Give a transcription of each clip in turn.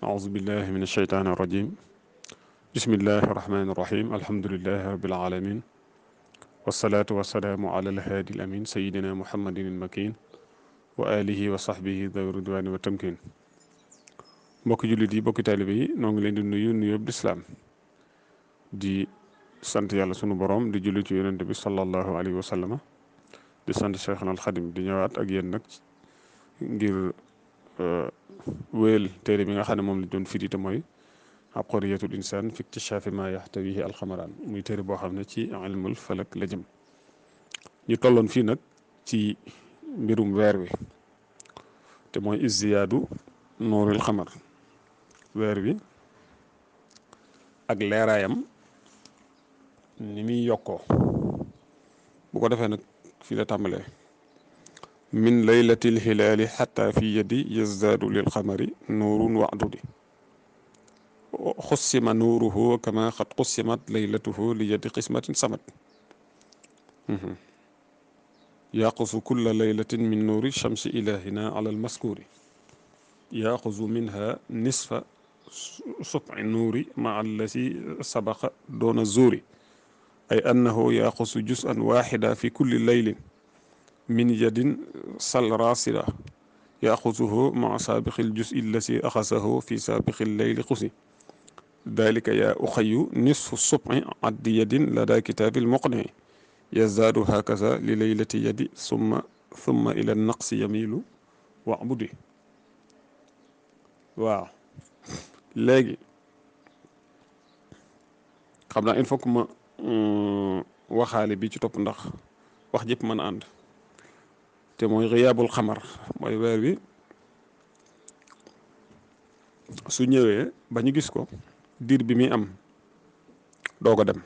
أعوذ بالله من الشيطان الرجيم بسم الله الرحمن الرحيم الحمد لله رب العالمين والصلاة والسلام على الهادي الأمين سيدنا محمد المكين وآله وصحبه ذوي الرضوان والتمكين mbokki jullit yi bokki taalibe yi noo ngi leen di nuyu nuyoob lislaam di sant yàlla sunu borom di julli ci yonent bi sallallahu alayhi wa sallama di sant Cheikhna al Xadim di ñëwaat ak yéen nag ngir wéyal téere bi nga xam ne moom lañ doon firi te mooy abqariyatul insaan fi iktishafi ma yaxtawihi alxamaraan muy téere boo xam ne ci ilmul falak la jëm ñu tolloon fii nag ci mbirum weer wi te mooy izziyaadu nuuril xamar weer wi ak leeraayam ni muy yokkoo bu ko defee nag fii la tàmbalee min laylatil hilaali xatta fi yadi yazdaadu lil xamari nuurun waadudi xussima nuuruhu kama xat xussimat laylatuhu li yadi qismatin samat yaqusu kulla laylatin min nuuri shamsi ilahina ala almaskuuri yaqusu minha nisfa subci nuuri maa allati sabaqa doona zuuri ay annahu yaqusu jusan waxida fi kulli laylin min yadin sal rasila yaxusuhu maa saabiqil jus illasi axasahu fi saabiqil layli xusi dalika yaa uxayu nisfu subci addi yadin lada kitaabil muqni yazdaadu hakaza li laylati yadi summa ila naqsi yamilu wabudi waaw léegi xam naa il faut que ma waxaale bi ci topp ndax wax jëpp mën a ànd te mooy xiyaabul xamar mooy weer wi su ñëwee ba ñu gis ko diir bi muy am doo ko dem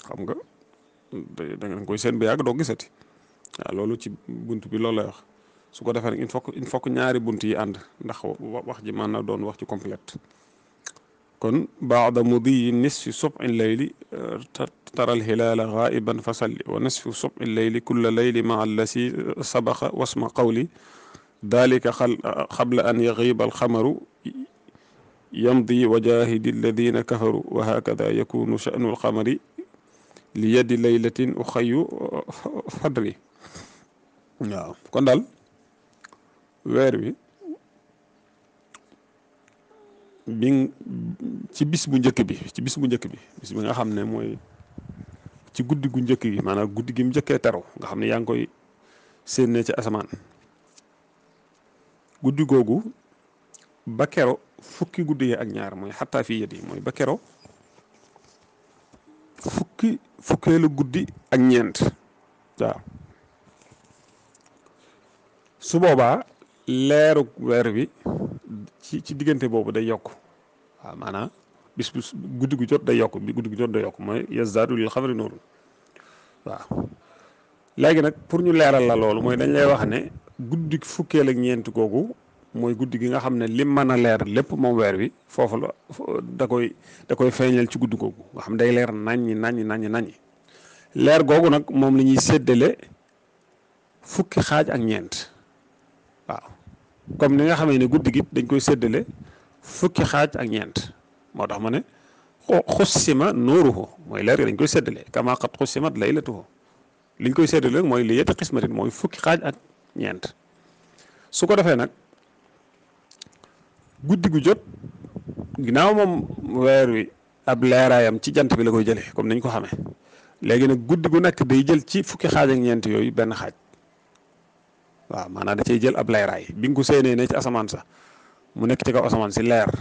xam nga da nga koy seen ba yàgg doo gisati waaw loolu ci bunt bi loolu lay wax su ko defee nag il faut que ñaari bunt yi ànd ndax wax ji mën na doon wax ci complète kon baada mudiyi nisfi sub'i leyli taral hilaala gaa'iban fa salli wa nisfi sub'i leyli kulla leyli maa allasi sabaqa wasma qawli dalika qabla an yagiiba alxamaru yamdi wa jaahidi alladina kafaru wa hakada yakunu sha'nu alxamari li yadi laylatin uxayu fadri waaw kon daal weer wi ci bis bu njëkk bi bis bi nga xam ne mooy ci guddi gu njëkk gi maanaam guddi gi mu njëkkee teru nga xam ne yaa ngi koy séenee ci asamaan guddi googu ba kero fukki guddi yi ak ñaar mooy xattaa fii yet yi mooy ba kero fukkeelu guddi ak ñeent waaw su boobaa leeru weer wi ci diggante boobu day yokk waaw maanaam bis bu guddi gu jot day yokk mooy yazdaadu lil xamari nuurun waaw léegi nag pour ñu leeral la loolu mooy dañ lay wax ne guddi fukkeel ak ñeent googu mooy guddi gi nga xam ne lim mën a leer lépp moom weer wi foofu la da koy feeñal ci guddi googu nga xam day leer naññi leer googu nag moom la ñuy séddale fukki xaaj ak ñeent waaw comme ni nga xamee ne guddi gi dañ koy séddale fukki xaaj ak ñeent moo tax ma ne xussima nuuruhu mooy leer gi dañ koy séddale kama qad xussimat laylatuhu liñ koy séddale mooy li yeti xismatin mooy fukki xaaj ak ñeent su ko defee nag guddi gu jot ginnaaw moom weer wi ab leeraayam ci jant bi la koy jëlee comme niñ ko xamee léegi nag guddi gu nekk day jël ci fukki xaaj ak ñeent yooyu benn xaaj waaw maanaam da cay jël ab leeraay bi nga ko séenee ne ci asamaan sa mu nekk ci kaw asamaan si leer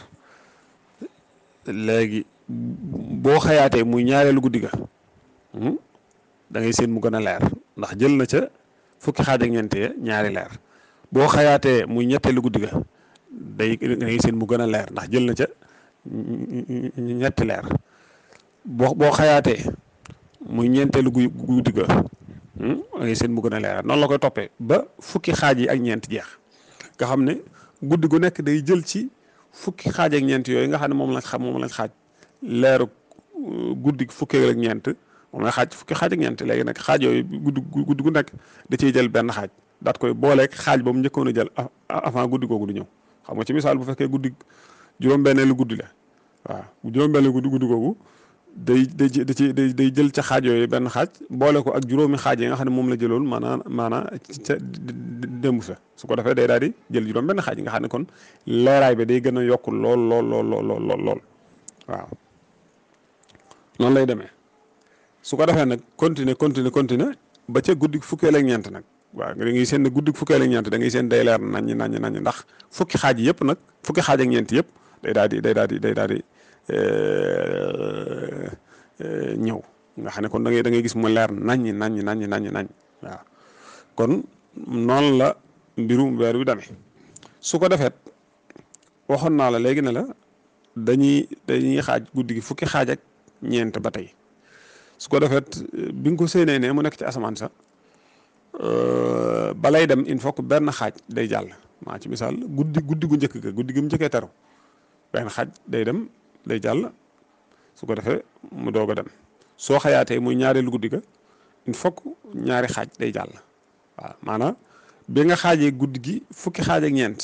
léegi boo xayaatee muy ñaareelu guddi ga da ngay seen mu gën a leer ndax jël na ca fukki xaaj ak ñeent ya ñaari leer boo xayaatee muy ñetteelu guddi ga da ngay seen mu gën a leer ndax jël na ca ñetti leer boo xayaatee muy ñeenteelu guddi ga da ngay seen mu gën a leer noonu la koy toppee ba fukki xaaj yi ak ñeent jeex nga xam ne guddi gu nekk day jël ci fukki xaaj ak ñeent yooyu nga xam ne moom lañ xaaj leeru guddi fukkeel ak ñeent moom la xaaj fukki xaaj ak ñeent léegi nag xaaj yooyu guddi gu nekk da ciy jël benn xaaj daat koy booleeg xaaj ba mu njëkkoon a jël avant guddi googu du ñëw xam nga ci misaal bu fekkee guddi juróom-benneelu guddi la waaw juróom-benneelu guddi googu day jël ca xaaj yooyu benn xaaj boole ko ak juróomi xaaj yi nga xam ne moom la jëloon maanaam ca démb sa su ko defee day daal di jël juróom benn xaaj yi nga xam ne kon leeraay bi day gën a yokk lool waaw noonu lay demee su ko defee nag continuer ba ca guddi fukkeel ak ñeent nag waaw da ngay seen ne guddi fukkeel ak ñeent da ngay seen day leer naññ ndax fukki xaaj yëpp nag fukki xaaj ak ñeent yëpp day daal di ñëw nga xam ne kon da ngay gis mu leer naññ waaw kon noonu la mbirum weer wi demee su ko defeet waxoon naa la léegi ne la dañuy xaaj guddi gi fukki xaaj ak ñeent ba tey su ko defeet bi nga ko séenee ne mu nekk ci asamaan sa balay dem il faut que benn xaaj day jàll maa ci misaal guddi gu njëkk ga guddi gi mu njëkkee teru benn xaaj day dem day jàll su ko defee mu doog a dem soo xayaatee muy ñaareelu guddi ga il faut que ñaari xaaj day jàll waaw maanaam bi nga xaajee guddi gi fukki xaaj ak ñeent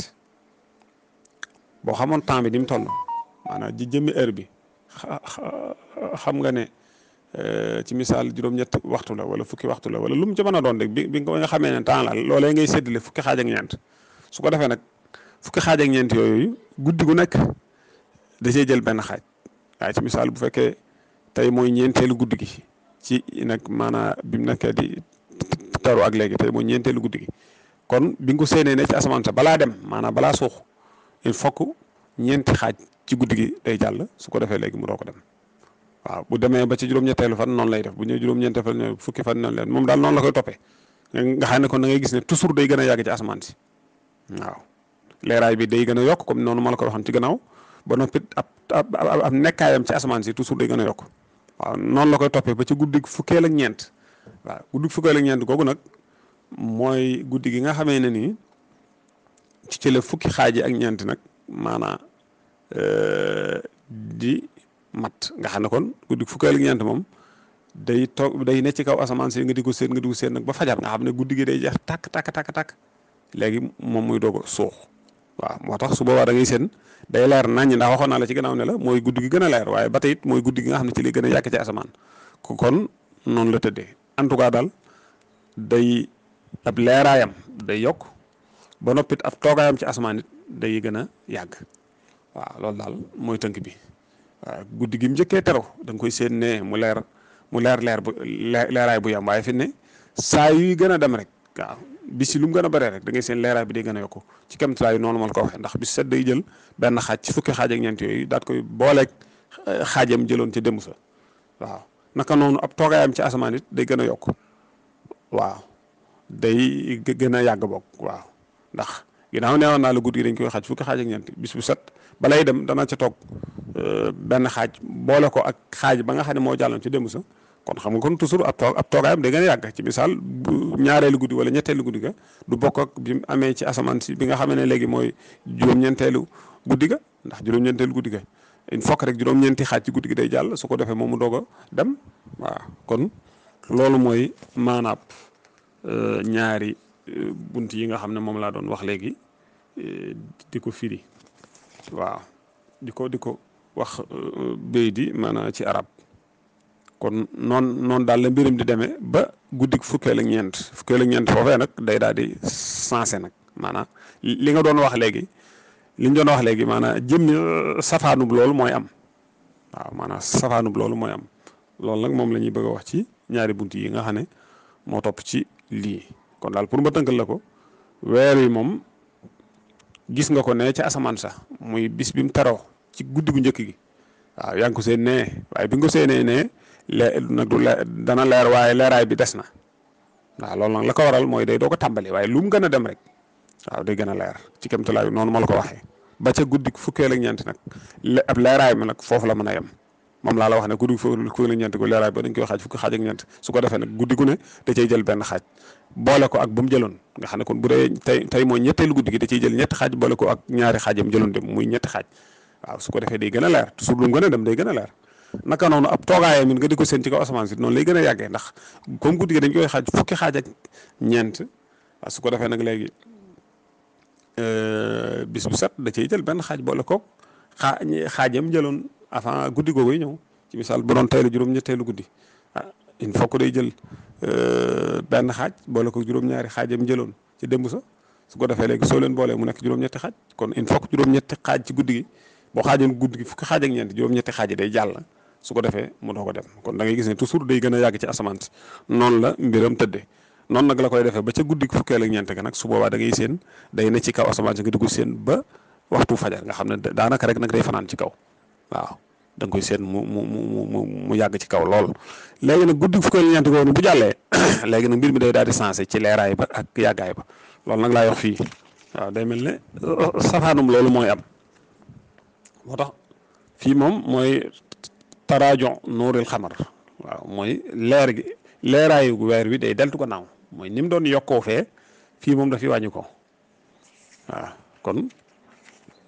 boo xamoon temps bi ni mu toll maanaam ji jëmmi heure bi xam nga ne ci misaal juróom-ñett waxtu la wala fukki waxtu la wala lu mu ci mën a doon rek bi nga xamee ne temps la loolee ngay séddale fukki xaaj ak ñeent su ko defee nag fukki xaaj ak ñeent yooyu guddi gu nekk da cee jël benn xaaj waaye ci misaal bu fekkee tey mooy ñeenteelu guddi gi ci nag maanaam bi mu nekkee di taru ak léegi tey mooy ñeenteelu guddi gi kon bi nga ko séenee ne ci asamaan sa balaa dem maanaam balaa suux il faut que ñeenti xaaj ci guddi gi day jàll su ko defee léegi mu doo ko dem waaw bu demee ba ci juróom-ñetteelu fan noonu lay def bu ñëw juróom-ñeenteel fan ñëw fukki fan noonu leen moom daal noonu la koy toppee nga xam ne kon da ngay gis ne toujours day gën a yàgg ci asamaan si waaw leeraay bi day gën a yokk comme noonu ma la ko waxoon ci gannaaw ba noppi ab nekkaayam ci asamaan si toujours day gën a yokk waaw noonu la koy toppee ba ci guddi fukkeel ak ñeent waaw guddi fukkeel ak ñeent googu nag mooy guddi gi nga xamee ne nii ci la fukki xaaj yi ak ñeent nag maanaam di mat nga xam ne kon guddi fukkeel ak ñeent moom day ne ci kaw asamaan si nga di ko séen nag ba fajar nga xam ne guddi gi day jeex tàkk léegi moom muy doog a suux waaw moo tax su boobaa da ngay seen day leer naññ ndax waxoon naa la ci gannaaw ne la mooy guddi gi gën a leer waaye ba tey it mooy guddi gi nga xam ne ci li gën a yàgg ci asamaan kon noonu la tëddee en tout cas daal day ab leeraayam day yokk ba noppit ab toogaayam ci asamaan it day gën a yàgg waaw loolu daal mooy tënk bi waaw guddi gi mu njëkkee teru da nga koy seen ne mu leer leeraay bu yam waaye fi ne saa yuy gën a dem rek waaw bis yi lu mu gën a bëree rek da ngay seen leeraay bi day gën a yokku ci kéemtalaay noonu ma la ko waxee ndax bis set day jël benn xaaj ci fukki xaaj ak ñeent yooyu daat koy booleeg xaajam jëloon ca démb sa waaw naka noonu ab toogaayam ci asamaan it day gën a yokk waaw day gën a yàgg bokk waaw ndax ginnaaw neewoon naa la guddi gi dañ koy xaaj fukki xaaj ak ñeent bis bu set balay dem dana ca toog benn xaaj boole ko ak xaaj ba nga xam ne moo jàlloon ci démb sa kon xam nga kon toujours ab toogaayam day gën a yàgg ci misaal ñaareelu guddi wala ñetteelu guddi ga du bokk ak bi mu amee ci asamaan si bi nga xamee ne léegi mooy juróom-ñeenteelu guddi ga ndax juróom-ñeenteelu guddi ga il faut que rek juróom-ñeenti xaaj ci guddi gi day jàll su ko defee moom mu doog a dem waaw kon loolu mooy maanaam ñaari bunt yi nga xam ne moom laa doon wax léegi di ko firi waaw di ko wax béy di maanaam ci arab kon noonu daal la mbirum di demee ba guddik fukkeel ak ñeent foofee nag day daal di sensé nag maanaam li nga doon wax léegi liñ doon wax léegi maanaam jëmmi safaanub loolu mooy am waaw maanaam safaanub loolu mooy am loolu nag moom la ñuy bëgg a wax ci ñaari bunt yi nga xam ne moo topp ci lii kon daal pour ma tënkal la ko weer wi moom gis nga ko ne ci asamaan sax muy bis bi mu taroo ci guddi gu njëkk gi waaw yaa ngi ko seen nee waaye bi nga ko seenee ne nag dana leer waaye leeraay bi des na waaw loolu nag la ko waral mooy day doo ko tàmbali waaye lu mu gën a dem rek waaw day gën a leer ci kéemtalaay noonu ma la ko waxee ba ca guddi fukkeel ak ñeent nag ab leeraay mi nag foofu la mën a yem moom laa la wax ne guddi fukkeel ak ñeent ko leeraay ba dañ koy xaaj fukki xaaj ak ñeent su ko defee nag guddi gu ne da cay jël benn xaaj boole ko ak bu mu jëloon nga xam ne kon bu dee tey mooy ñetteelu guddi gi da ciy jël ñetti xaaj boole ko ak ñaari xaajam jëloon dem muy ñetti xaaj waaw su ko defee day gën a leer toujours lu mu gën a dem day gën a leer naka noonu ab toogaayam it nga di ko seen ci kaw asamaan si noonu lay gën a yàggee ndax comme guddi gi dañ koy xaaj fukki xaaj ak ñeent waaw su ko defee nag léegi bis bu set da ciy jël benn xaaj boole koog xaajam jëloon avant guddi googu ñëw ci misaal bu doon tey la juróom-ñetteelu guddi il faut que day jël benn xaaj boole ko juróom-ñaari xaajam jëloon ci démb sa su ko defee léegi soo leen boolee mu nekk juróom-ñetti xaaj kon il faut que juróom-ñetti xaaj ci guddi gi boo xaajoon guddi gi fukki xaaj ak ñeent juróom-ñetti xaaj yi day jàll su ko defee mu doo ko dem kon da ngay gis ne toujours day gën a yàgg ci asamaan si noonu la mbiram tëddee noonu nag la koy defee ba ca guddi fukkeel ak ñeent ga nag su boobaa da ngay seen day ne ci kaw asamaan si nga di ko seen ba waxtu fajar nga xam ne daanaka rek nag day fanaan ci kaw waaw da nga koy seen mu yàgg ci kaw lool. léegi nag guddi fukkeel ak ñeent googu bu jàllee léegi nag mbir mi day daal di sensé ci leeraay ba ak yàggaay ba loolu nag laay wax fii waaw day mel ne safaanum loolu mooy am moo tax fii moom mooy taraajon nuuril xamar waaw mooy leer gi leeraayu weer wi day deltu gannaaw mooy ni mu doon yokkoo fee fii moom dafiy wàññi ko waaw kon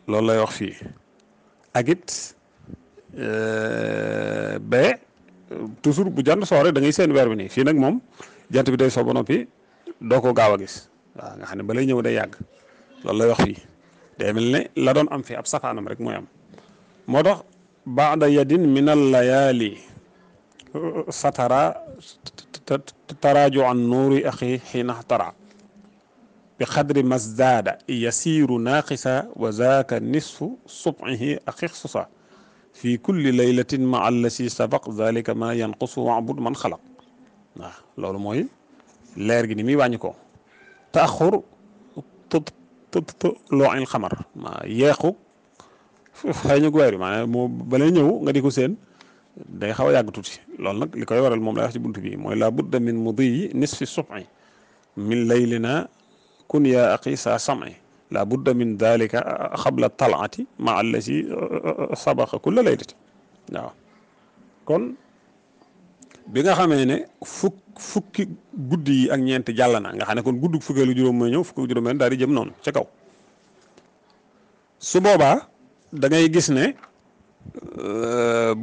loolu lay wax fii ak it ba toujours bu jant soo rek da ngay seen weer wi nii fii nag moom jant bi day soo ba noppi doo ko gaaw a gis waaw nga xam ne ba lay ñëw day yàgg loolu lay wax fii day mel ne la doon am fii ab safaanam rek mooy am moo tax baada yadin min al layaali satara taraaju an nuuri axi xiina tara bi xadri masdaada yasiru naaqisa wa zaaka nisfu sub'ihi axixsusa fi kulli laylatin ma allasi sabaq zalika ma yanqusu wabud man xalaq waaw loolu mooy leer gi ni muy wàññi ko taaxur loo il xamar maa yeexu xëy ñu weer bi maanaam moo balay ñëw nga di ko seen day xaw a yàgg tuuti loolu nag li koy waral moom lay wax ci buntu bi mooy la budda min mudiyi nisfi sub'i min laylina kun yaa aqi sa sam'i la budda min dalika xabla talaati ma allasi sabaqa kulla laylati waaw kon bi nga xamee ne fukki guddi yi ak ñeent jàll na nga xam ne kon guddi fukkeelu juróom mooy ñëw fukki juróom daal di jëm noonu ca kaw su boobaa da ngay gis ne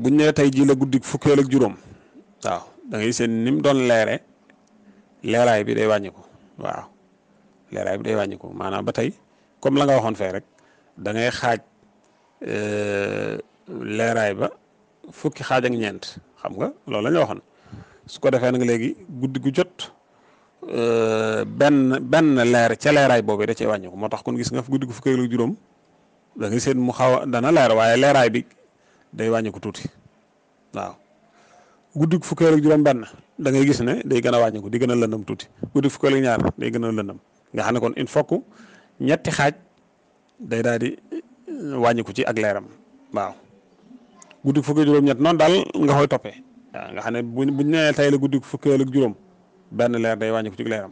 buñ ne tey jii la guddi fukkeel ak juróom waaw da ngay seen ni mu doon leere leeraay bi day wàññiku waaw leeraay bi day wàññiku maanaam ba tey comme la nga waxoon fee rek da ngay xaaj leeraay ba fukki xaaj ak ñeent xam nga loolu la ñu waxoon su ko defee nag léegi guddi gu jot benn leer ca leeraay boobu da cee wàññiku moo tax kon gis nga guddi gu fukkeel ak juróom da ngay seen mu xaw a dana leer waaye leeraay bi day wàññiku tuuti waaw guddi gu fukkeel ak juróom benn da ngay gis ne day gën a wàññiku di gën a lëndëm tuuti guddi fukkeel ak ñaar day gën a lëndëm nga xam ne kon il faut que ñetti xaaj day daal di wàññiku ci ak leeram waaw guddi fukkeel ak juróom-ñett noonu daal nga koy toppee waaw nga xam ne buñ nee tey la guddi fukkeel ak juróom benn leer day wàññiku ci leeram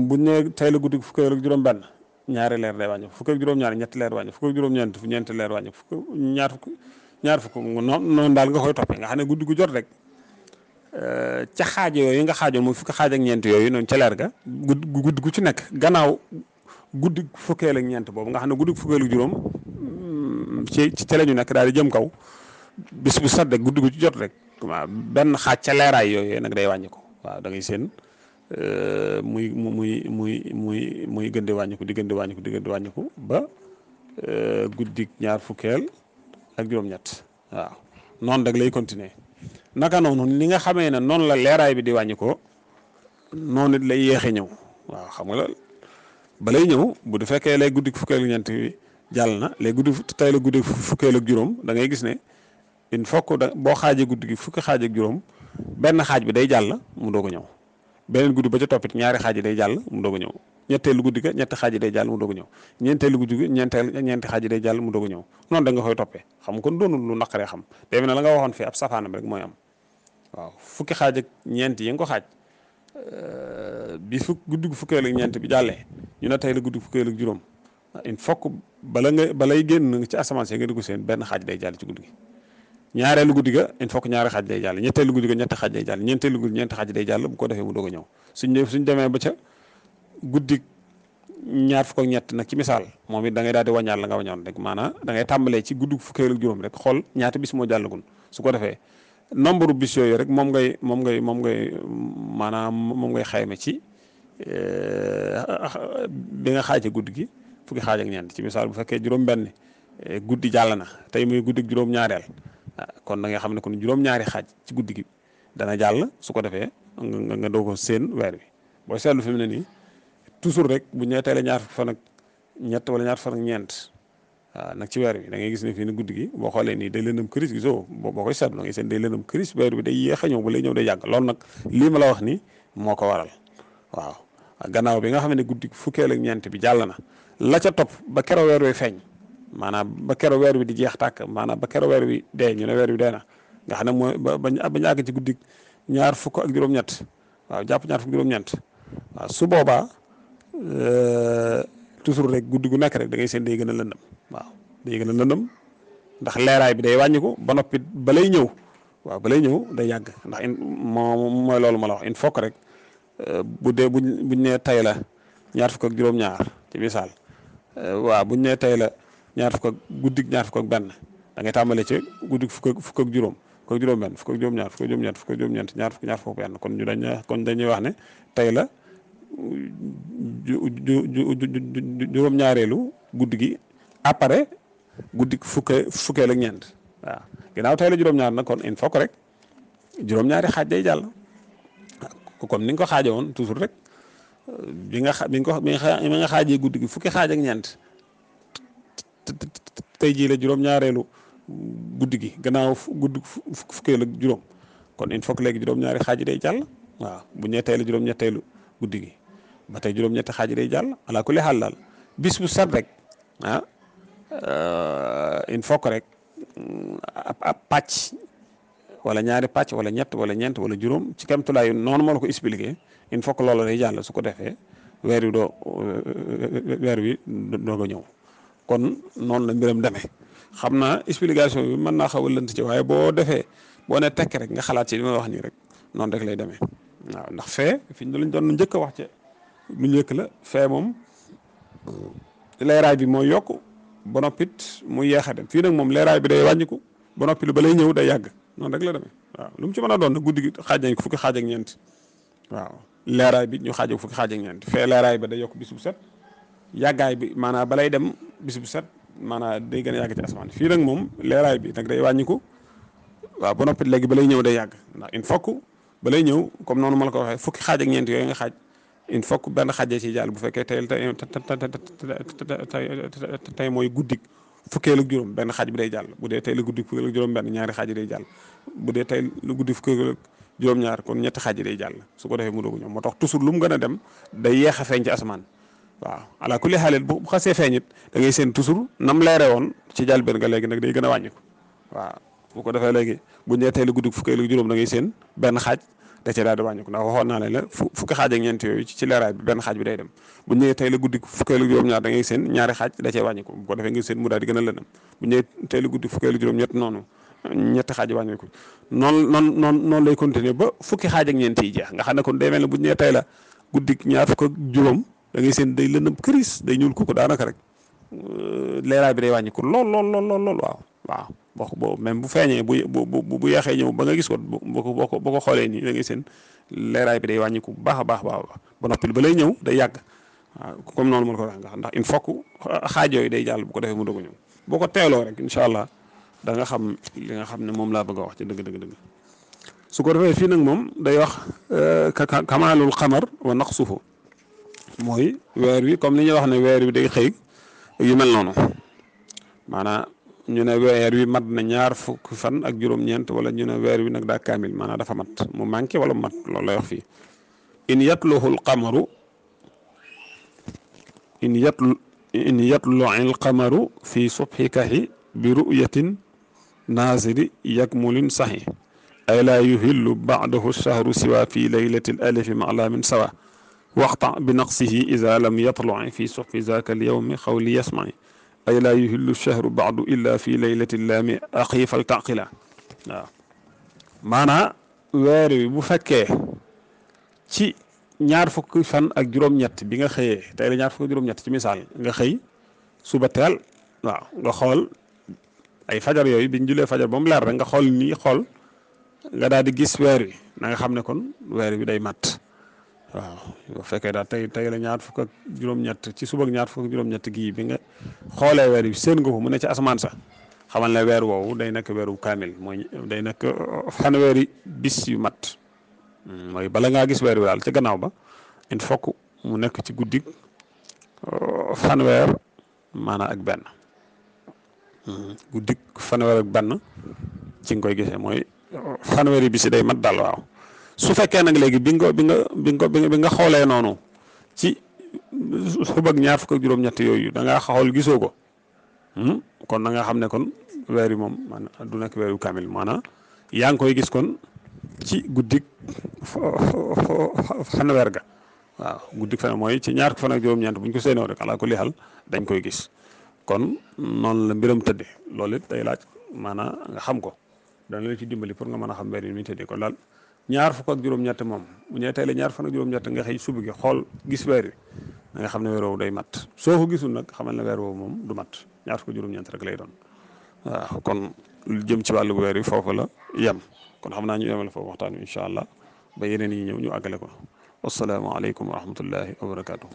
buñ nee tey la guddi fukkeel ak juróom benn ñaari leer day wàññiku fukk ak juróom-ñaari ñetti leer wàññiku fukk ak juróom-ñeent ñeenti leer wàññiku ñaar fukk noonu daal nga koy toppee nga xam ne guddi gu jot rek ca xaaj yooyu nga xaajoon mooy fukki xaaj ak ñeent yooyu noonu ca leer ga guddi gu ci nekk gannaaw guddi fukkeel ak ñeent boobu nga xam ne guddi fukkeel ak juróom ci la ñu nekk daal di jëm kaw bis bu set rek guddi gu ci jot rek waaw benn xaaj ca leeraay yooyu nag day wàññi ko waaw da ngay seen muy gën di wàññiku di gën di wàññiku di gën di wàññiku ba guddi ñaar fukkeel ak juróom-ñett waaw noonu rek lay continuer naka noonu li nga xamee ne noonu la leeraay bi di wàññi ko noonu it lay yéexe ñëw waaw xam nga la balay ñëw bu du fekkee lay guddi fukkeel ak ñeent bi jàll na léegi guddi tey la guddi fukkeel ak juróom da ngay gis ne il faut que boo xaajee guddi gi fukki xaaj ak juróom benn xaaj bi day jàll mu doog a ñëw beneen guddi ba ca toppit ñaari xaaj yi day jàll mu doog a ñëw ñetteelu guddi ga ñetti xaaj yi day jàll mu doog a ñëw ñeenteelu guddi gi ñeenti xaaj yi day jàll mu doog a ñëw noonu da nga koy toppee xam kon doonul lu naqaree xam day mel ne la nga waxoon fii ab safaanam rek mooy am waaw fukki xaaj ak ñeent yi nga ko xaaj bi guddi gu fukkeel ak ñeent bi jàllee ñu ne tey la guddi fukkeel ak juróom il faut que balay génn ci asamaan si nga di ko seen benn xaaj day jàll ci guddi gi ñaareelu guddi ga il faut que ñaari xaaj day jàll ñetteelu guddi ga ñetti xaaj day jàll ñeenteelu guddi ñeenti xaaj day jàll bu ko defee mu doog a ñëw suñ demee ba ca guddi ñaar fukk ak ñett nag ci misaal moom it da ngay daal di wàññaal la nga wàññoon rek maanaam da ngay tàmbalee ci guddi fukkeel ak juróom rek xool ñaata bis moo jàllagul su ko defee nombre bis yooyu rek moom ngay maanaam moom ngay xayma ci bi nga xaajee guddi gi fukki xaaj ak ñeent ci misaal bu fekkee juróom-benn guddi jàll na tey muy guddi juróom-ñaareel kon da nga xam ne kon juróom-ñaari xaaj ci guddi gi dana jàll su ko defee nga doo ko seen weer wi booy seetlu fi mu ne nii toujours rek bu ñu nee tey la ñaar fukki fan ak ñett wala ñaar fan ak ñeent waaw nag ci weer wi da ngay gis ne fii ni guddi gi boo xoolee nii day lëndëm këris gisoo boo koy seetlu da ngay seen day lëndëm këris weer wi day yéex a ñëw ba lay ñëw day yàgg loolu nag lii ma la wax ni moo ko waral waaw gannaaw bi nga xam ne guddi fukkeel ak ñeent bi jàll na la ca topp ba keroog weer wi feeñ maanaam ba keroog weer wi di jeex tàkk maanaam ba keroog weer wi dee ñu ne weer wi dee na nga xam ne mooy ba ñu àgg ci guddi ñaar fukk ak juróom-ñett waaw jàpp ñaar fukk juróom-ñett waaw su boobaa toujours rek guddi gu nekk rek da ngay seen day gën a lëndëm waaw day gën a lëndëm ndax leeraay bi day wàññiku ba noppi ba lay ñëw waaw ba lay ñëw day yàgg ndax mooy loolu ma la wax il faut que rek bu dee buñ nee tey la ñaar fukk ak juróom-ñaar ci misaal waaw buñ nee tey la ñaar fukk ak guddig ñaar fukk ak benn da ngay tàmbale ci guddig fukk ak juróom fukk ak juróom benn fukk ak juróom-ñaar fukk ak juróom-ñett fukk ak juróom-ñeent ñaar fukk ak benn kon dañuy wax ne tey la juróom-ñaareelu guddi gi après guddi fukkeel ak ñeent waaw ginnaaw tey la juróom-ñaar nag kon il faut que rek juróom-ñaari xaaj day jàll comme ni nga ko xaaje woon toujours rek bi nga xaajee guddi gi fukki xaaj ak ñeent tey jii la juróom-ñaareelu guddi gi gannaaw guddi fukkeel ak juróom kon il faut que léegi juróom-ñaari xaaj yi day jàll waaw bu ñee tey la juróom-ñetteelu guddi gi ba tey juróom-ñetti xaaj yi day jàll ala kulli xaal daal bis bu set rek il faut que rek ab pàcc wala ñaari pàcc wala ñett wala ñeent wala juróom ci kamtulaayu noonu ma la ko expliqué il faut que loolu day jàll su ko defee weer wi doo ko ñëw kon noonu la mbiram demee xam naa explication bi mën naa xaw a lënt ci waaye boo ne tekk rek nga xalaat ci li ma wax nii rek noonu rek lay demee waaw ndax fee fi ñu lañ doon njëkk a wax ca lu njëkk la fee moom leeraay bi mooy yokk ba noppit muy yeex a dem fii nag moom leeraay bi day wàññiku ba noppi ba lay ñëw day yàgg noonu rek la demee waaw lu mu ci mën a doon nag guddi gi xaaj nañ ko fukki xaaj ak ñeent waaw leeraay bi ñu xaaj ko fukki xaaj ak ñeent fee leeraay ba day yokk bis bu set yàggaay bi maanaam balay dem bis bu set maanaam day gën a yàgg ci asamaan fii nag moom leeraay bi nag day wàññiku waaw ba noppi léegi ba lay ñëw day yàgg ndax il faut que ba lay ñëw comme noonu ma la ko waxee fukki xaaj ak ñeent yooyu nga xaaj il faut que benn xaajee ci jàll bu fekkee tey mooy guddik fukkeel ak juróom benn xaaj bi day jàll bu dee tey la guddik fukkeel ak juróom benn ñaari xaaj yi day jàll bu dee tey la guddik fukkeel ak juróom-ñaar kon ñetti xaaj yi day jàll su ko defee mu doogu ñoom moo tax toujours lu mu gën a dem day yeex a feeñ ci asamaan waaw ala kulli xaalit bu xasee feeñit da ngay seen toujours nam leere woon ci jàll benn nga léegi nag day gën a wàññiku waaw bu ko defee léegi bu ñee tey la guddik fukkeel ak juróom da ngay seen benn xaaj da cee daal di wàññiku ndax waxoon naa la fukki xaaj ak ñeent yooyu ci leeraay bi benn xaaj bi day dem bu ñëwee tey la guddi fukkeel ak juróom-ñaar da ngay seen ñaari xaaj da cee wàññiku bu ko defee nga seen mu daal di gën a lëndëm bu ñëwee tey la guddi fukkeel ak juróom-ñett noonu ñetti xaaj yi wàññiku noonu lay continuer ba fukki xaaj ak ñeent yi jeex nga xam ne kon day mel ne bu ñëwee tey la guddi ñaar fukk ak juróom da ngay seen day lëndëm këris day ñuul ko daanaka rek leeraay bi day wàññiku lool waaw boo même bu feeñee bu yeexee ñëw ba nga gis ko boo ko xoolee nii da ngay seen leeraay bi day wàññiku bu baax a baax ba noppi ba lay ñëw day yàgg waaw comme noonu ma la ko waxee ndax il faut que xaaj yooyu day jàll bu ko defee mu doog a ñëw boo ko teeloo rek incha allah da nga xam li nga xam ne moom laa bëgg a wax ci dëgg su ko defee fii nag moom day wax kamaalul xamar wa naqsuhu mooy weer wi comme li ñuy wax ne weer wi day xëy yu mel noonu maanaam ñu ne weer wi mat na ñaar fukki fan ak juróom-ñeent wala ñu ne weer wi nag daa kaamil maanaam dafa mat mu manqué wala mu mat loolu lay wax fii in yatluhul qamaru in yatlu'il qamaru fi subhikahi bi ru'yatin naaziri yakmulin sahi ay laa yuhillu ba'dahu shahru siwa fi laylatil alifi ma'lamin sawa waqta bi naqsihi iza lam yatlu'i fi subhi zaka al yawmi xawli yasma'i ay laa yuhillu shahru baadu illa fi laylati laami axiifal taqila waaw maanaa weer wi bu fekkee ci ñaar fukki fan ak juróom-ñett bi nga xëyee tey la ñaar fukki juróom-ñett ci misaal nga xëy suba teel waaw nga xool ay fajar yooyu biñ julee fajar ba mu leer rek nga xool nii xool nga daal di gis weer wi na nga xam ne kon weer wi day mat waaw bu fekkee daal tey la ñaar fukk ak juróom-ñett ci suba ak ñaar fukk ak juróom-ñett gii bi nga xoolee weer bi seen nga ko mu ne ci asamaan sa xamal ne weer woowu day nekk weeru kaamil mooy day nekk fanweeri bis yu mat mooy bala ngaa gis weer wi daal ca gannaaw ba il faut que mu nekk ci guddik fanweer maanaam ak benn guddik fanweer ak benn ci nga koy gisee mooy fanweeri bis yi day mat daal waaw su fekkee nag léegi bi nga xoolee noonu ci suba ak ñaar fukk ak juróom-ñett yooyu da ngaa xool gisoo ko kon da nga xam ne kon weer yi moom maanaam du nekk weeru kaamil maanaam yaa ngi koy gis kon ci guddik fanweer ga waaw guddik fan mooy ci ñaar fan ak juróom-ñeent bu ñu ko séenoo rek alaa kulli xaal dañ koy gis kon noonu la mbiram tëdde loolu it day laaj maanaam nga xam ko dana la ci dimbali pour nga mën a xam weer yi muy tëddee kon daal ñaar fukk ak juróom-ñett moom bu ñëwee tey la ñaar fan ak juróom-ñett nga xëy suba gi xool gis weer wi da nga xam ne weer woowu day mat soo ko gisul nag xamal ne weer woowu moom du mat ñaar fukk ak juróom-ñett rek lay doon waaw kon lu jëm ci wàllu weer wi foofu la yem kon xam naa ñu yemale foofu waxtaan wi incha allah ba yeneen yi ñëw ñu àggale ko wassalaamu aleykum wa rahmatullahi wa barakatuh